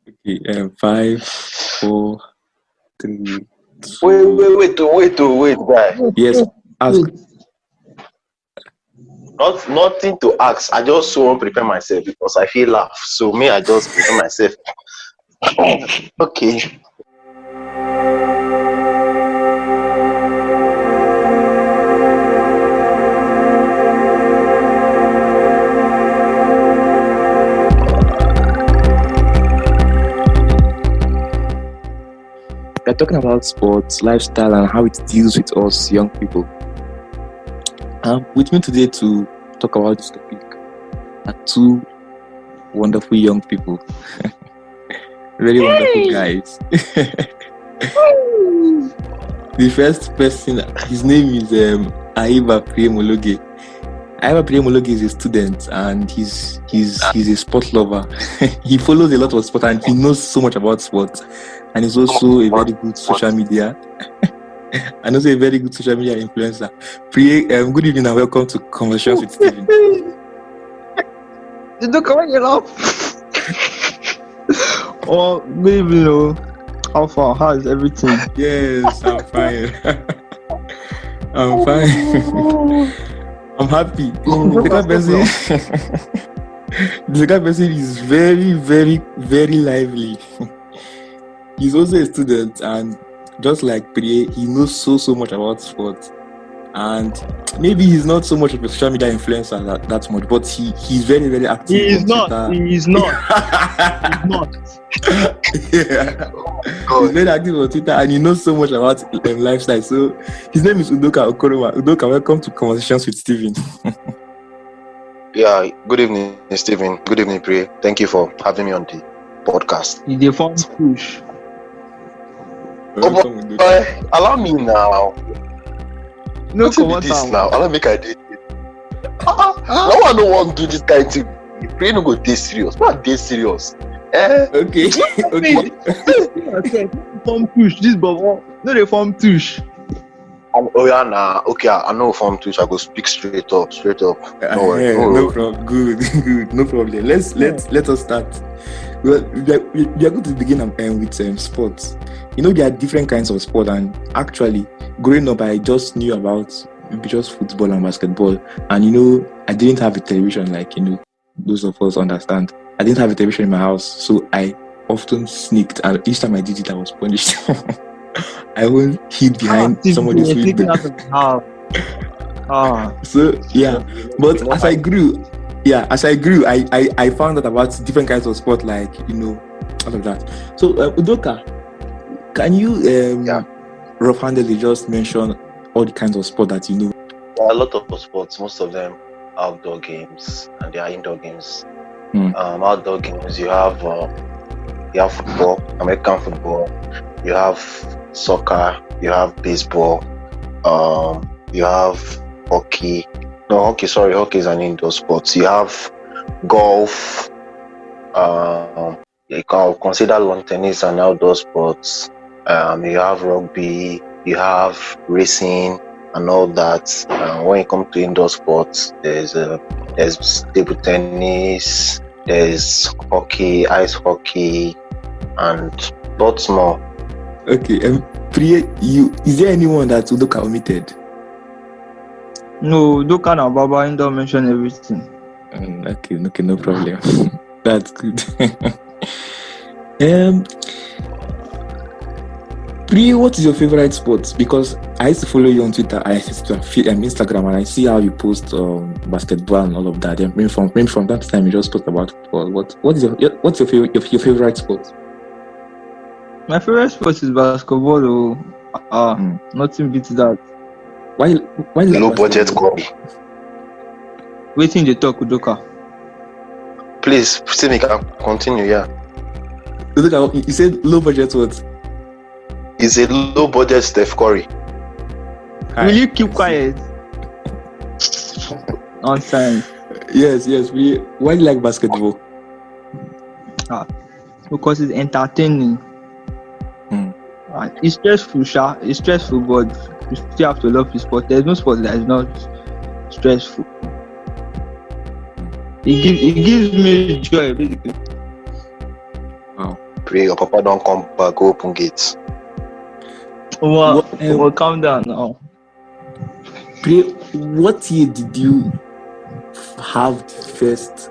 Okay, 5, 4, 3, Wait, guy. yes, ask. Nothing to ask. I just want to prepare myself because I feel laugh. So me, I just prepare myself. Okay. We're talking about sports, lifestyle, and how it deals with us young people. With me today to talk about this topic are two wonderful young people. Very wonderful guys. The first person, his name is Ayiba-Preye Mologe. Ayiba-Preye Mologe is a student and he's a sport lover. He follows a lot of sport and he knows so much about sports. And he's also a very good social media and also a very good social media influencer. Good evening and welcome to Conversations with Stephen. Udoka, when you laugh. Or maybe how far? How is everything? Yes, I'm fine. I'm fine. I'm happy. The guy person is very, very, very lively. He's also a student, and just like Preye, he knows so much about sports. And maybe he's not so much of a social media influencer that much, but he's very, very active. He is not. Yeah. He's very active on Twitter, and he knows so much about lifestyle. So his name is Udoka Okoroma. Udoka, welcome to Conversations with Stephen. Yeah, good evening, Stephen. Good evening, Preye. Thank you for having me on the podcast. He's the fun push. Allow me now. No, come on now. Allow me I did. No one don't want to do this kind of thing. Preye no go dey serious. Not dey serious. Okay. Form push. This bubble. No, they form push. Oh yeah, nah. Okay, I know form push. I go speak straight up. No worry. No problem. Good. No problem. Let us start. Well, we are going to begin with sports. There are different kinds of sport, and actually, growing up, I just knew about just football and basketball. And I didn't have a television like those of us understand. I didn't have a television in my house, so I often sneaked, and each time I did it, I was punished. I won't hid behind somebody's window. So yeah, but as I grew, I found out about different kinds of sport, like all of that. So Udoka, can you rough-handedly just mention all the kinds of sport that you know? There are a lot of sports. Most of them outdoor games, and they are indoor games. Outdoor games, you have football, American football. You have soccer. You have baseball. You have hockey. No, hockey. Sorry, hockey is an indoor sport. You have golf. You can consider lawn tennis an outdoor sport. You have rugby. You have racing and all that. When it comes to indoor sports, there's table tennis. There's hockey, ice hockey, and lots more. Okay, Preye, is there anyone that Udoka omitted? No, Udoka and Baba don't mention everything. Okay, no problem. That's good. Preye, what is your favorite sport? Because I used to follow you on Twitter, I used to Instagram, and I see how you post basketball and all of that. And maybe from time to time you just post about football. What's your favorite sport? My favorite sport is basketball. Nothing beats that. Why low budget Kobe? Waiting the talk, Udoka. Please, Stephen, can continue. Yeah. Udoka, you said low budget what? It's a low budget Steph Curry. Will you keep quiet? Nonsense. Yes. Why do you like basketball? Because it's entertaining. It's stressful, It's stressful, but you still have to love the sport. There's no sport that is not stressful. It gives me joy, basically. Wow. pray your papa don't come back, go open gates. Well, calm down now. Pray, what year did you have the first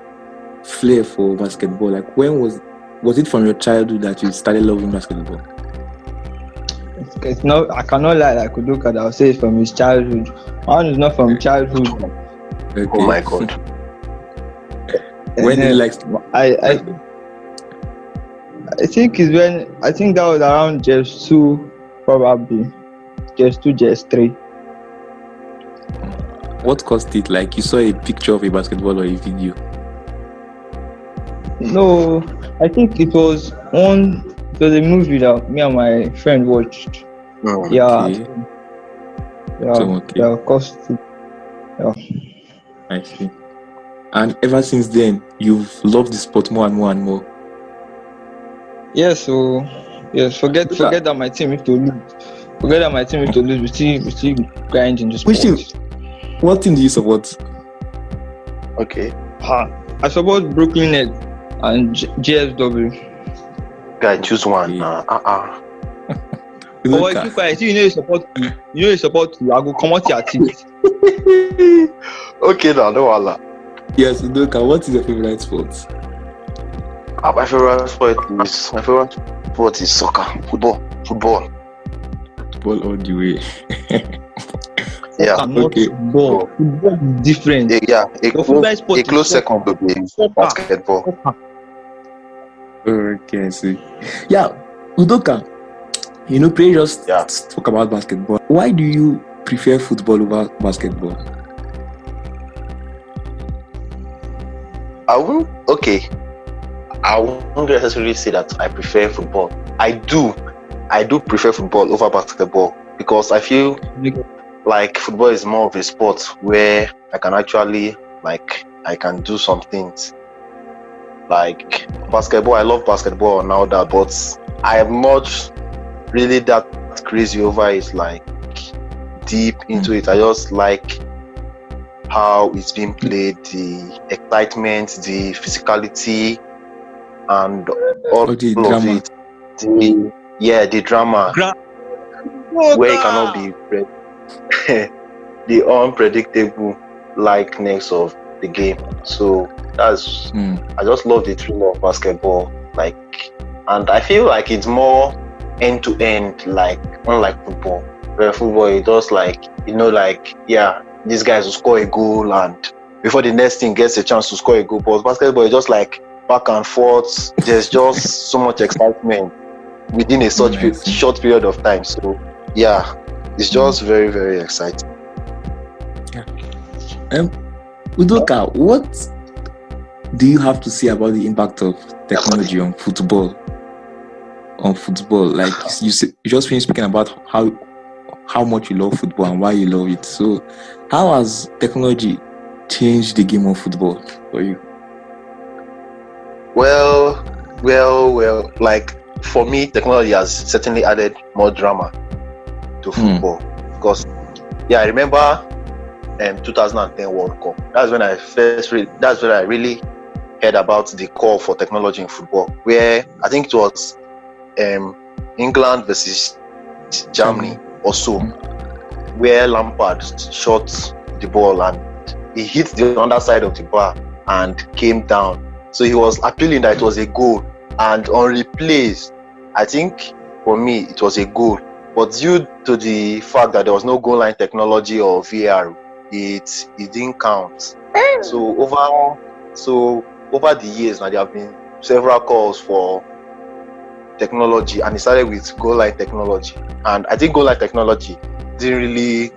flair for basketball? Like, when was it from your childhood that you started loving basketball? It's not. I cannot lie like Udoka that I'll say it's from his childhood. Mine is not from childhood. Okay. Oh my God. When did you like? I think that was around just 2, probably. Just 2, just 3. What caused it? Like, you saw a picture of a basketball or a video? No, I think it was a movie that me and my friend watched. Oh. Yeah. Okay. Yeah. So, okay. Yeah, caused it. Yeah. I see. And ever since then, you've loved the sport more and more and more. Yes. So yes. Forget that my team used to lose. Forget that my team used to lose. We still grind in the sport. Which team? What team do you support? Okay. I support Brooklyn Nets and GSW. Guy, choose one. Oh, if you quiet, you know you support. I go come out your team. Okay, now no Allah. Yes, Udoka, what is your favorite sport? My favorite sport is soccer, football. Football all the way. Yeah. Okay. Football is different. Yeah, a sport close second to be basketball. Okay, I see. Yeah, Udoka, Pray just talk about basketball. Why do you prefer football over basketball? I won't necessarily say that I prefer football. I do prefer football over basketball because I feel like football is more of a sport where I can actually I can do some things. Like basketball, I love basketball and all that, but I am not really that crazy over it, like deep into it. I just like how it's being played, the excitement, the physicality, and all of drama. it. The drama, where it cannot be the unpredictable likeness of the game. So that's I just love the thrill of basketball, and I feel like it's more end to end, unlike football. Where football it does these guys will score a goal and before the next team gets a chance to score a goal. But basketball is just back and forth. There's just so much excitement within a short period of time. So it's just very, very exciting. Udoka, what do you have to say about the impact of technology on football? Like you just finished speaking about how much you love football and why you love it. So how has technology changed the game of football for you? Well, for me, technology has certainly added more drama to football because I remember 2010 World Cup. That's when I really heard about the call for technology in football, where I think it was England versus Germany or so, where Lampard shot the ball and he hit the underside of the bar and came down. So he was appealing that it was a goal, and on replays, I think for me it was a goal. But due to the fact that there was no goal line technology or VAR, it didn't count. So over the years now, there have been several calls for technology, and it started with goal line technology. And I think goal line technology didn't really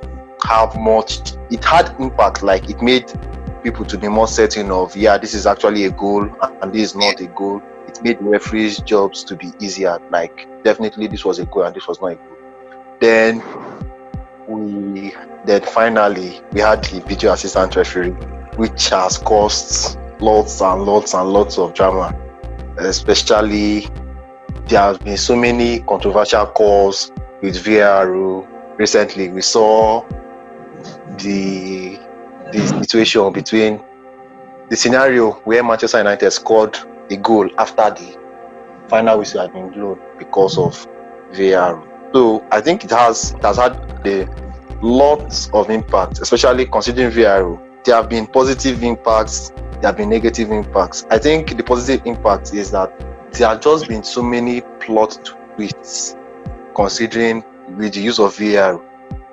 have much. It had impact, it made people to be more certain of this is actually a goal and this is not a goal. It made referees' jobs to be easier. Definitely this was a goal and this was not a goal. Then finally we had the video assistant referee, which has caused lots and lots and lots of drama. Especially there have been so many controversial calls with VAR. Recently we saw the situation between the scenario where Manchester United scored a goal after the final whistle has been blown because of VAR. So I think it has had a lot of impact, especially considering VAR. There have been positive impacts, there have been negative impacts. I think the positive impact is that there have just been so many plot twists considering with the use of VAR.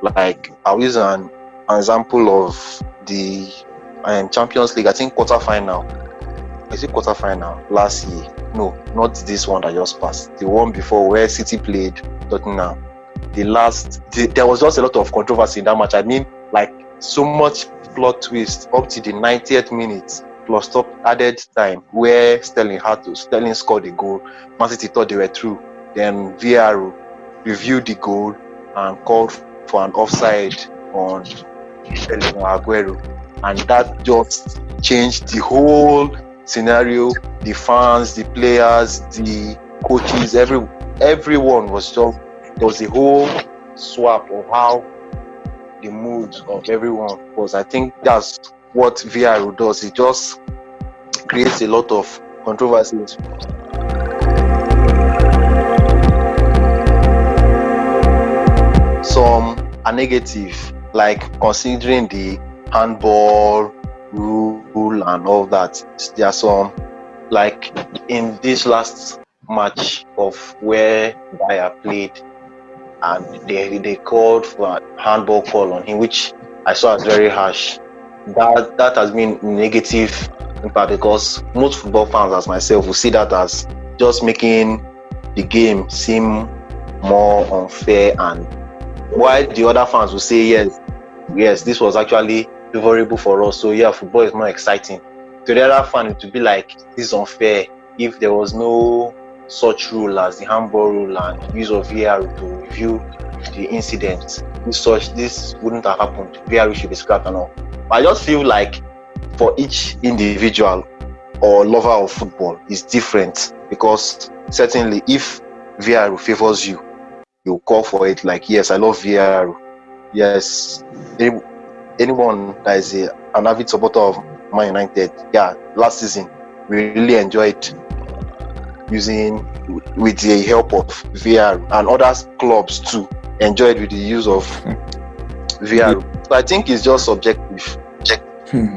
Like I'll use an example of the Champions League, I think quarterfinal. Is it quarterfinal last year? No, not this one that just passed. The one before where City played Tottenham. There was just a lot of controversy in that match. I mean, like so much plot twist up to the 90th minute plus top added time where Sterling scored a goal. Man City thought they were through. Then VAR reviewed the goal and called for an offside on Sterling Aguero, and that just changed the whole scenario. The fans, the players, the coaches, everyone was just, there was a whole swap of how the mood of everyone was. I think that's what VAR does. It just creates a lot of controversies. Some are negative, like considering the handball rule and all that. There are some, like in this last match of where Bayer played, and they called for a handball call on him, which I saw as very harsh. That has been negative impact because most football fans, as myself, will see that as just making the game seem more unfair, and while the other fans will say yes, this was actually favorable for us, so yeah, football is more exciting. To the other fan, it would be like, this is unfair. If there was no such rule as the handball rule and use of VAR to review the incident, this wouldn't have happened. VAR should be scrapped and all. But I just feel like for each individual or lover of football is different, because certainly if VAR favors you, you call for it. Like, yes, I love VAR. Yes, anyone that is an avid supporter of Man United, last season we really enjoyed using with the help of VAR, and other clubs too enjoyed with the use of VAR. So I think it's just subjective.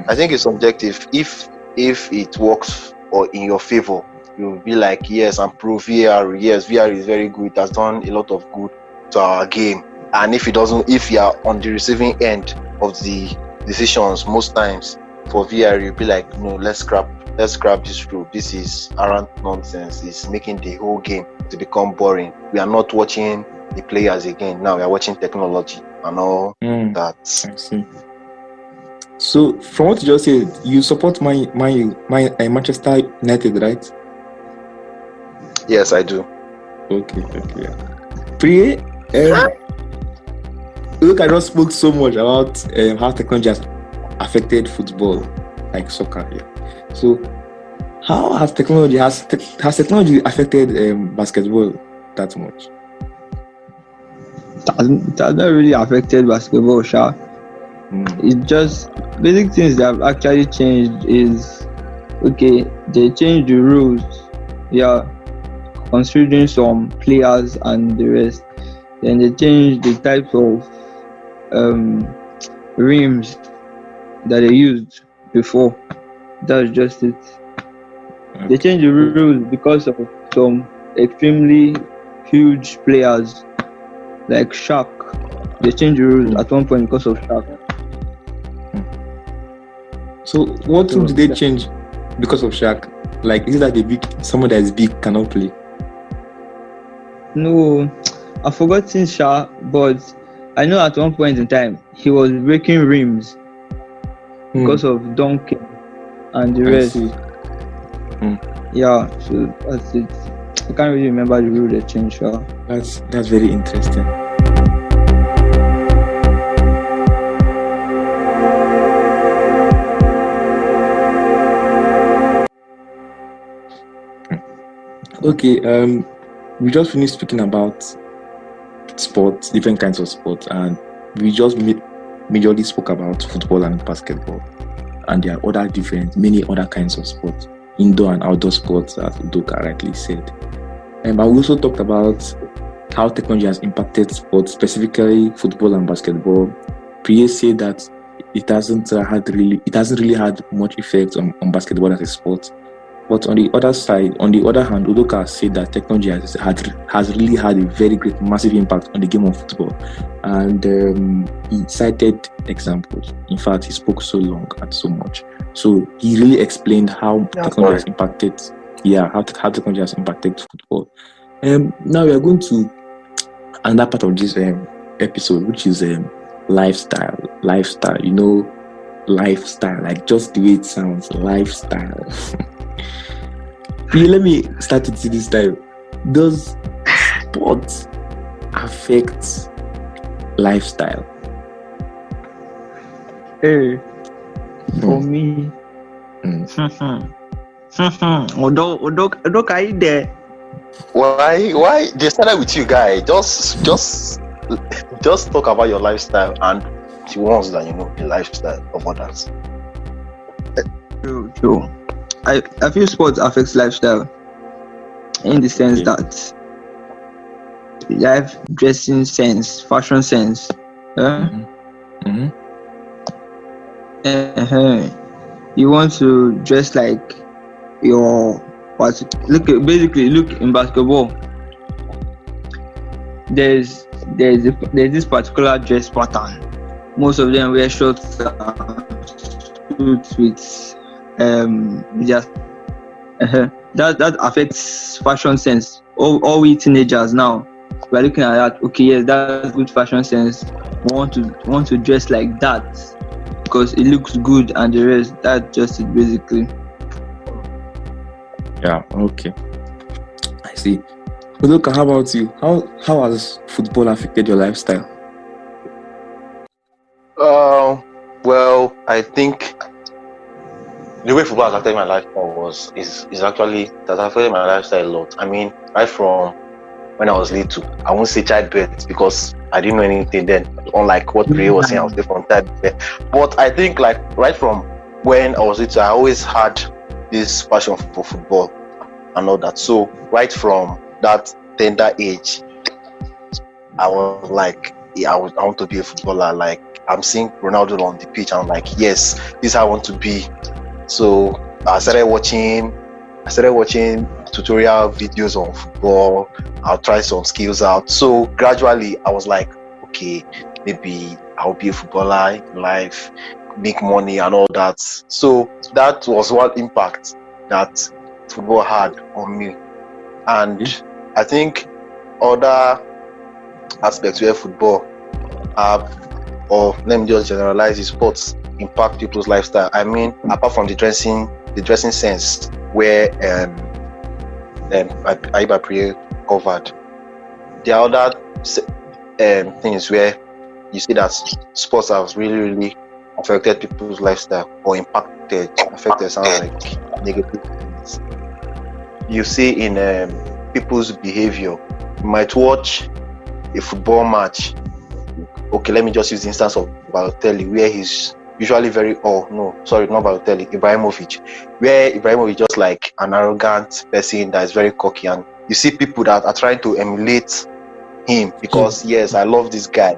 I think it's subjective. If it works or in your favor, you'll be like, yes, I'm pro VAR. Yes, VAR is very good. It has done a lot of good to our game. And if it doesn't, if you are on the receiving end of the decisions most times for VAR, you'll be like, no, let's scrap this rule. This is arrant nonsense. It's making the whole game to become boring. We are not watching the players again. Now we are watching technology and all that. I see. So from what you just said, you support Manchester United, right? Yes, I do. Okay. Preye, look, I just spoke so much about how technology has affected football, like soccer. Yeah. So, how has technology affected basketball that much? It has not really affected basketball, Sha. It just basic things that have actually changed is, okay, they changed the rules, considering some players and the rest. Then they changed the types of rims that they used before. That's just it. Okay. They changed the rules because of some extremely huge players like Shaq. They changed the rules at one point because of Shaq. So what rule did they change because of Shaq? Like, is it that someone that is big cannot play? No, I've forgotten Shaq, but I know at one point in time he was breaking rims because of dunking and the rest. Yeah, so that's it. I can't really remember the rule they changed. That's very interesting. Okay, we just finished speaking about sports, different kinds of sports, and we just majorly spoke about football and basketball, and there are many other kinds of sports, indoor and outdoor sports, as Udoka rightly said. And we also talked about how technology has impacted sports, specifically football and basketball. Preye said that it hasn't really had much effect on basketball as a sport. But on the other hand, Udoka said that technology has really had a very great, massive impact on the game of football. And he cited examples. In fact, he spoke so long and so much. So he really explained how technology has impacted. How technology has impacted football. Now we are going to another part of this episode, which is lifestyle. Lifestyle, lifestyle, like just the way it sounds, lifestyle. Let me start it this time. Does sports affect lifestyle? Hey, for me, Udoka, are you there? Why they started with you, guy? Just talk about your lifestyle and the ones that the lifestyle of others. True. I feel sports affects lifestyle in the sense that life dressing sense, fashion sense. You want to dress like your look in basketball. There's this particular dress pattern. Most of them wear shorts suits with that affects fashion sense. All we teenagers now, we're looking at that. Okay, yes, that's good fashion sense. We want to dress like that because it looks good, and the rest, that's just it basically. Yeah, okay. I see. Udoka, how about you? How has football affected your lifestyle? Well, I think the way football has affected my lifestyle is actually that affected my lifestyle a lot. I mean, right from when I was little, I won't say childbirth because I didn't know anything then. Unlike what Preye was saying, I was from childbirth. But I think right from when I was little, I always had this passion for football and all that. So right from that tender age, I was like, I want to be a footballer. Like, I'm seeing Ronaldo on the pitch, and I'm like, yes, this is how I want to be. So I started watching tutorial videos on football. I'll try some skills out. So gradually I was like, okay, maybe I'll be a footballer in life, make money and all that. So that was one impact that football had on me. And I think other aspects where football or let me just generalize, sports impact people's lifestyle. I mean, apart from the dressing sense where Ayiba-Preye covered, there are other things where you see that sports have really affected people's lifestyle or affected sounds like negative things. You see in people's behavior. You might watch a football match. Okay, let me just use the instance of Balotelli, where he's usually not Balotelli, Ibrahimovic, where Ibrahimovic is just like an arrogant person that is very cocky, and you see people that are trying to emulate him because yes, I love this guy.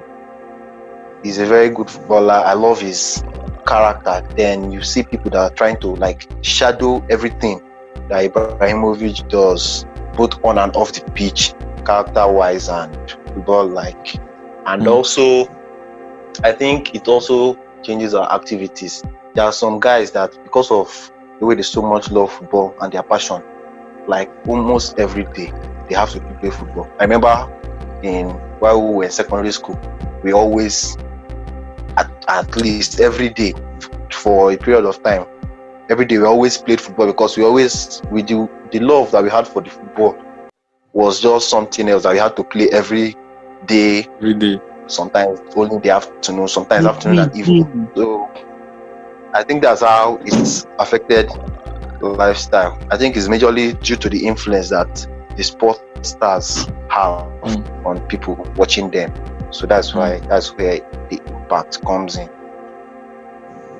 He's a very good footballer. I love his character. Then you see people that are trying to like shadow everything that Ibrahimovic does, both on and off the pitch, character-wise and football-like. And also, I think it also changes our activities. There are some guys that, because of the way they so much love football and their passion, like almost every day they have to play football. I remember while we were in secondary school, we always, at least every day for a period of time, every day we always played football because the love that we had for the football was just something else that we had to play every day. Sometimes only in the afternoon, sometimes afternoon and evening. So I think that's how it's affected lifestyle. I think it's majorly due to the influence that the sport stars have on people watching them. So that's where the impact comes in.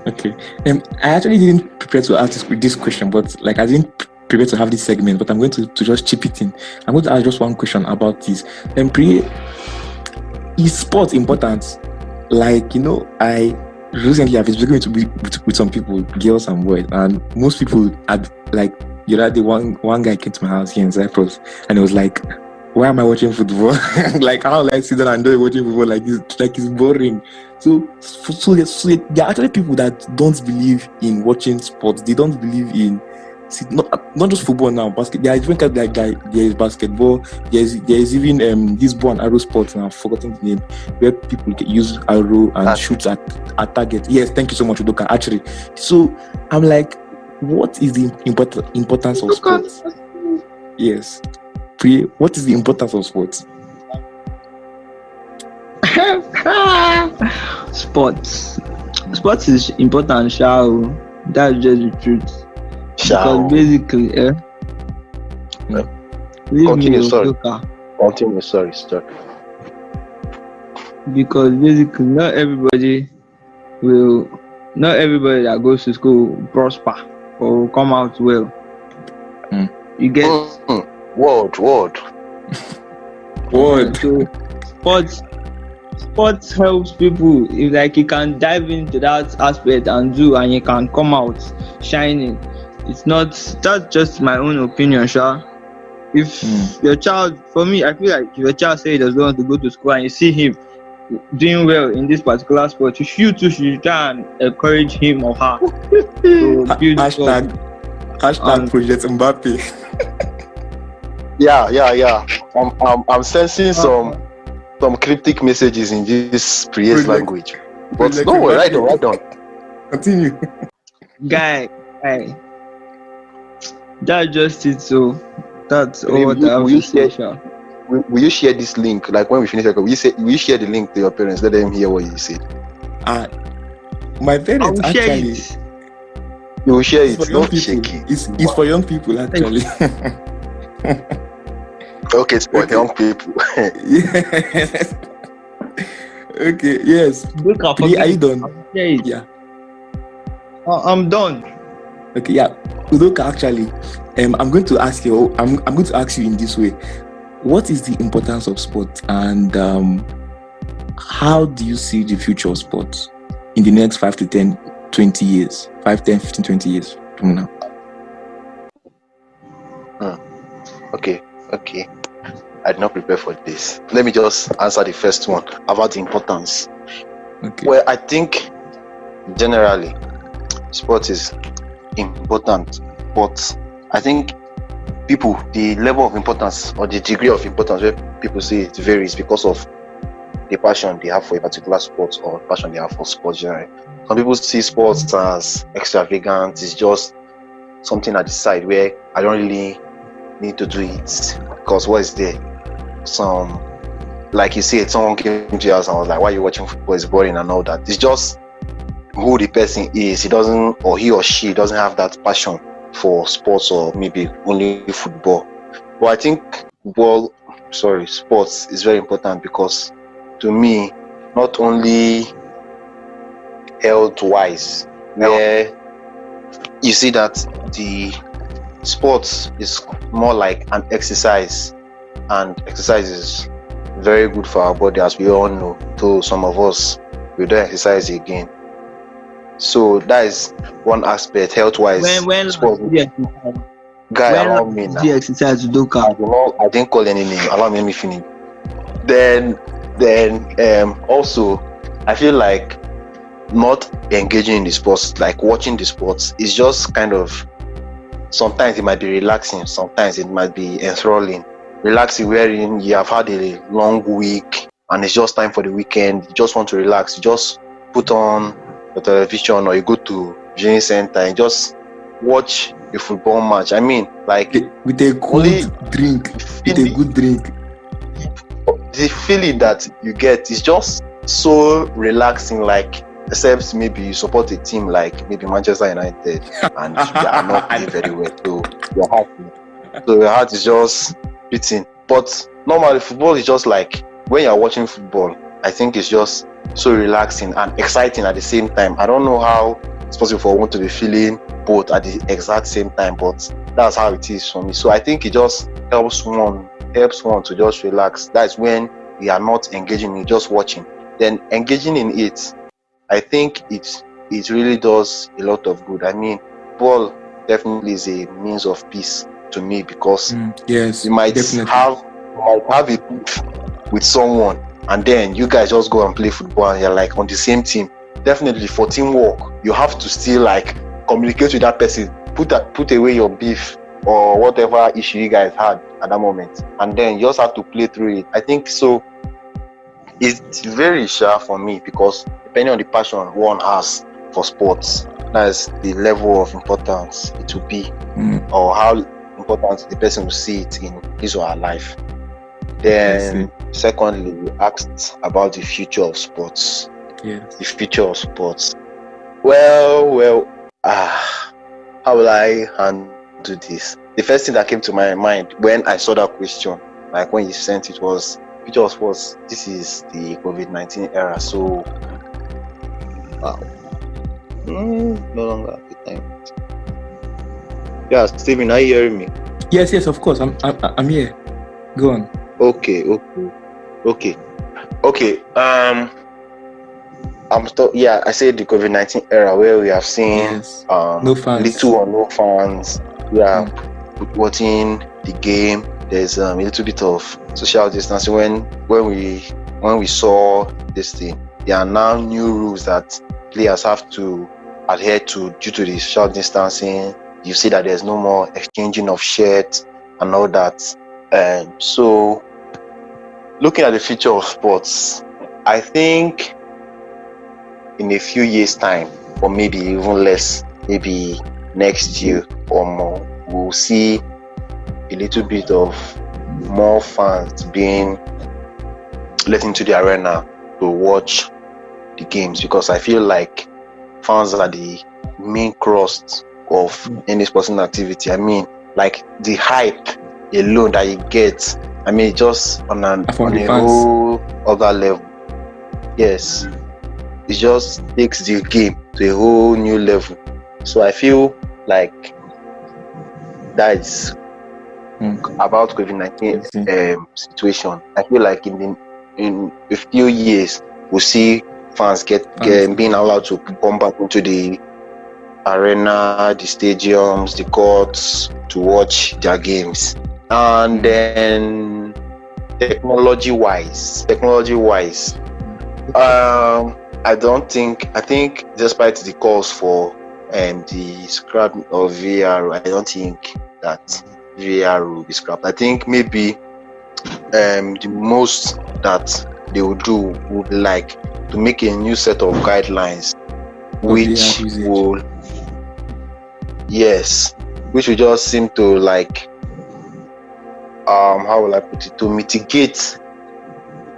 Okay. I actually didn't prepare to ask this question, but like I didn't prepared to have this segment, but I'm going to just chip it in. I'm going to ask just one question about this. Pri, is sport important? Like, I recently have been speaking with some people, girls and boys, and most people had like, one guy came to my house here in Cyprus, and he was like, why am I watching football? Like, how like sit down and enjoy watching football like it's boring. So there are actually people that don't believe in watching sports. They don't believe in not just football now. There are different kinds. Like there is basketball. There is even this bow and arrow sport. And I've forgotten the name, where people can use arrow and shoot at target. Yes, thank you so much, Udoka. Actually, so I'm like, what is the importance of sports? Yes. What is the importance of sports? Sports is important, Shao. That's just the truth. Shao. Because basically, Continue, sorry. Continue, sorry. Because basically, not everybody that goes to school will prosper or will come out well. You get Word. So sports helps people. If like you can dive into that aspect and you can come out shining. That's just my own opinion, Sha. If your child, for me, I feel like if your child say he doesn't want to go to school and you see him doing well in this particular sport, you too should try and encourage him or her to build hashtag Project Mbappe. Yeah. I'm sensing some cryptic messages in this Priye's language. But no, right on. Continue. Guy, that's just it. So that's all what I have to say. Will you share this link? Like when we finish, will you share the link to your parents? Let them hear what you said. My parents actually. You will share it. It's for young people actually. Okay, it's for young people. Yes. Okay, yes. Are you done? Yeah. I'm done. Okay, yeah. Udoka, actually, I'm going to ask you in this way. What is the importance of sport, and how do you see the future of sports in the next 5 to 10, 20 years? 5, 10, 15, 20 years from now? Okay. I did not prepare for this. Let me just answer the first one about the importance. Okay. Well, I think generally sport is important, but I think the level of importance or the degree of importance where people say it varies because of the passion they have for a particular sport or the passion they have for sports generally. Some people see sports as extravagant. It's just something at the side where I don't really need to do it because what is there? Like you said, someone came to your house and was like, why are you watching football? It's boring and all that. It's just who the person is. He or she doesn't have that passion for sports or maybe only football. But I think sports is very important because to me, not only health-wise, where you see that the sports is more like an exercise, and exercise is very good for our body, as we all know. Though some of us we don't exercise again, so that is one aspect health-wise. When sport. Guy, allow me now. The exercise, Udoka. I didn't call any name. Allow me finish. Then also, I feel like not engaging in the sports, like watching the sports, is just kind of, sometimes it might be relaxing, sometimes it might be enthralling. Relaxing wherein you have had a long week and it's just time for the weekend. You just want to relax. You just put on the television or you go to viewing center and just watch a football match. I mean, like with a good drink. The feeling that you get is just so relaxing. Like, except maybe you support a team like maybe Manchester United and they are not playing very well, so your heart is just beating. But normally football is just like, when you're watching football, I think it's just so relaxing and exciting at the same time. I don't know how it's possible for one to be feeling both at the exact same time, but that's how it is for me. So I think it just helps one to just relax. That's when you are not engaging in just watching. Then engaging in it, I think it really does a lot of good. I mean, ball definitely is a means of peace to me, because yes, you might definitely have a beef with someone, and then you guys just go and play football and you're like on the same team. Definitely for teamwork, you have to still like communicate with that person, put away your beef or whatever issue you guys had at that moment, and then you just have to play through it. I think so. It's very sure for me, because depending on the passion one has for sports, that's the level of importance it will be, or how important the person will see it in his or her life. Then secondly, you asked about the future of sports. Yes. The future of sports. Well, how will I handle this? The first thing that came to my mind when I saw that question, like when you sent it, was future of sports. This is the COVID-19 era, so wow. No longer the time. Yeah, Steven, are you hearing me? Yes, of course. I'm here. Go on. Okay. I said the COVID-19 era, where we have seen no fans, little or no fans. We are watching the game. There's a little bit of social distancing. When we saw this thing, there are now new rules that players have to adhere to due to the social distancing. You see that there's no more exchanging of shirts and all that. So looking at the future of sports, I think in a few years' time, or maybe even less, maybe next year or more, we'll see a little bit of more fans being let into the arena to watch the games, because I feel like fans are the main crust of any sporting activity. I mean, like the hype alone that you get, I mean, just on a whole other level. Yes, it just takes the game to a whole new level. So I feel like that's about COVID-19 situation. I feel like in a few years we'll see fans being allowed to come back into the arena, the stadiums, the courts to watch their games. And then technology-wise, I think despite the calls for the scrap of VR, I don't think that VR will be scrapped. I think maybe the most that they will do would be like to make a new set of guidelines, which will just seem to like how will I put it, to mitigate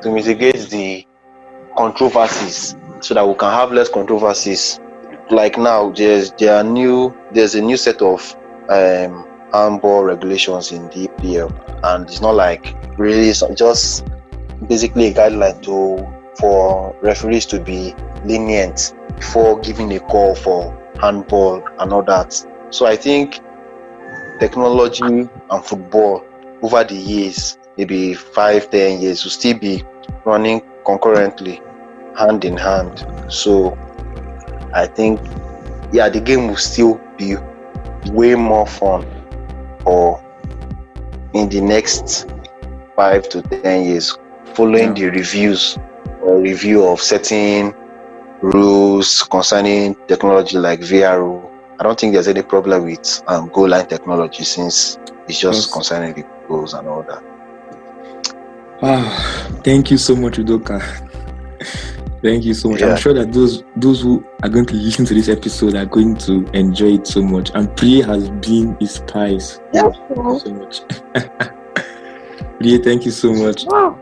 the controversies, so that we can have less controversies. Like now, there's a new set of handball regulations in the EPL, and it's not like really just basically a guideline for referees to be lenient before giving a call for handball and all that. So I think technology and football over the years, maybe 5-10 years, will still be running concurrently, hand in hand. So I think the game will still be way more fun, or in the next 5 to 10 years, following the review of certain rules concerning technology like VR. I don't think there's any problem with goal line technology, since it's just concerning the goals and all that. Wow, thank you so much, Udoka. Thank you so much. I'm sure that those who are going to listen to this episode are going to enjoy it so much. And Priye has been his spice. Thank you so much. Priye, thank you so much. Wow.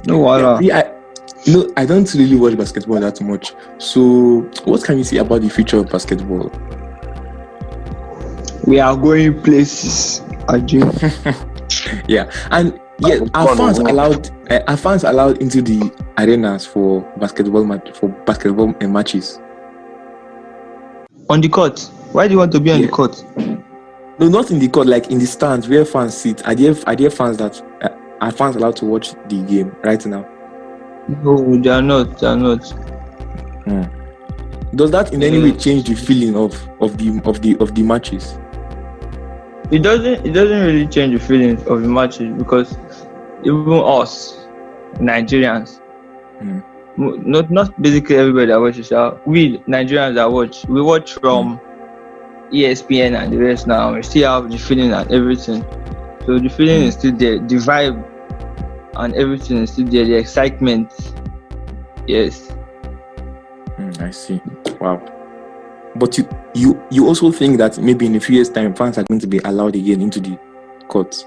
No, I don't really watch basketball that much. So, what can you say about the future of basketball? We are going places, Ajay. Yeah, and are fans allowed into the arenas for basketball matches? On the court. Why do you want to be on the court? No, not in the court, like in the stands where fans sit. Are there fans that are fans allowed to watch the game right now? No, they are not. Does that in any way change the feeling of the matches? It doesn't really change the feelings of the matches, because even us Nigerians, not basically everybody that watches. We Nigerians that watch, we watch from ESPN and the rest now. We still have the feeling and everything. So the feeling is still there, the vibe and everything is still there, the excitement. Yes. I see. Wow. But you also think that maybe in a few years' time fans are going to be allowed again into the courts?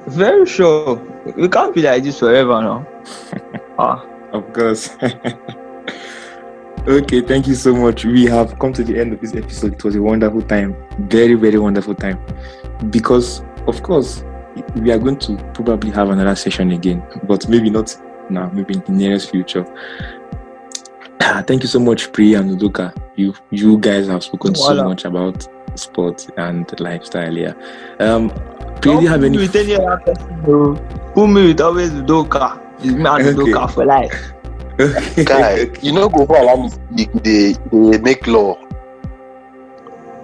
Very sure. We can't be like this forever now. Of course. Okay, thank you so much. We have come to the end of this episode. It was a wonderful time. Very, very wonderful time. Because, of course, we are going to probably have another session again. But maybe not now, maybe in the nearest future. Thank you so much, Preye and Udoka. You guys have spoken so much about sports and lifestyle here. Preye, do you have any... Who me with always Udoka? Is me and Udoka for life. Guy, you know, go for allow me they make law.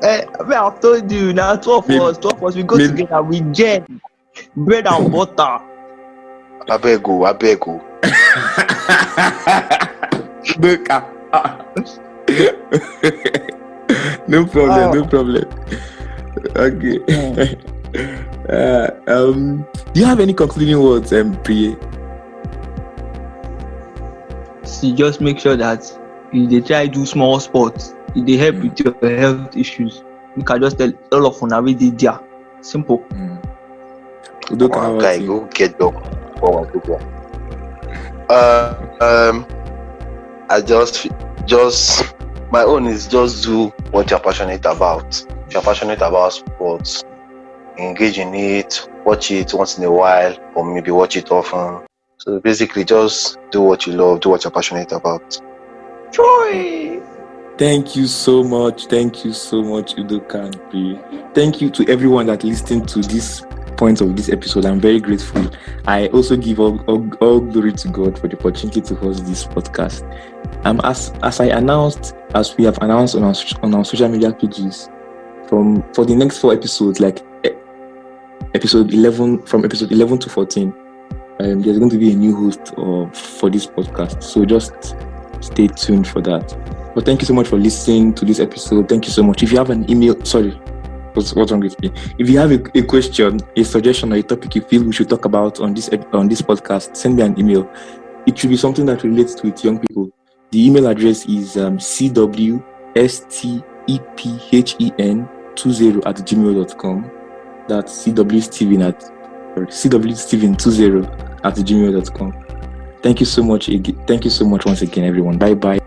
I've told you now, 12 of us, we go together, we jam bread and butter. I beg you. No problem. Okay. Do you have any concluding words, Preye? See, just make sure that if they try to do small sports, if they help with your health issues, you can just tell all of them we did there. Simple. Guy, go get your I just my own is just do what you're passionate about. If you're passionate about sports, engage in it, watch it once in a while, or maybe watch it often. So basically, just do what you love, do what you're passionate about. Joy! Thank you so much, Udoka and Preye. Thank you to everyone that listened to this point of this episode. I'm very grateful. I also give all glory to God for the opportunity to host this podcast. As we have announced on our social media pages, for the next 4 episodes, like episode 11 to 14, there's going to be a new host for this podcast. So just stay tuned for that. But thank you so much for listening to this episode. Thank you so much. If you have an email, what's wrong with me? If you have a question, a suggestion, or a topic you feel we should talk about on this podcast, send me an email. It should be something that relates with young people. The email address is cwstephen20@gmail.com. That's cwstephen20@gmail.com. Thank you so much once again, everyone. Bye bye.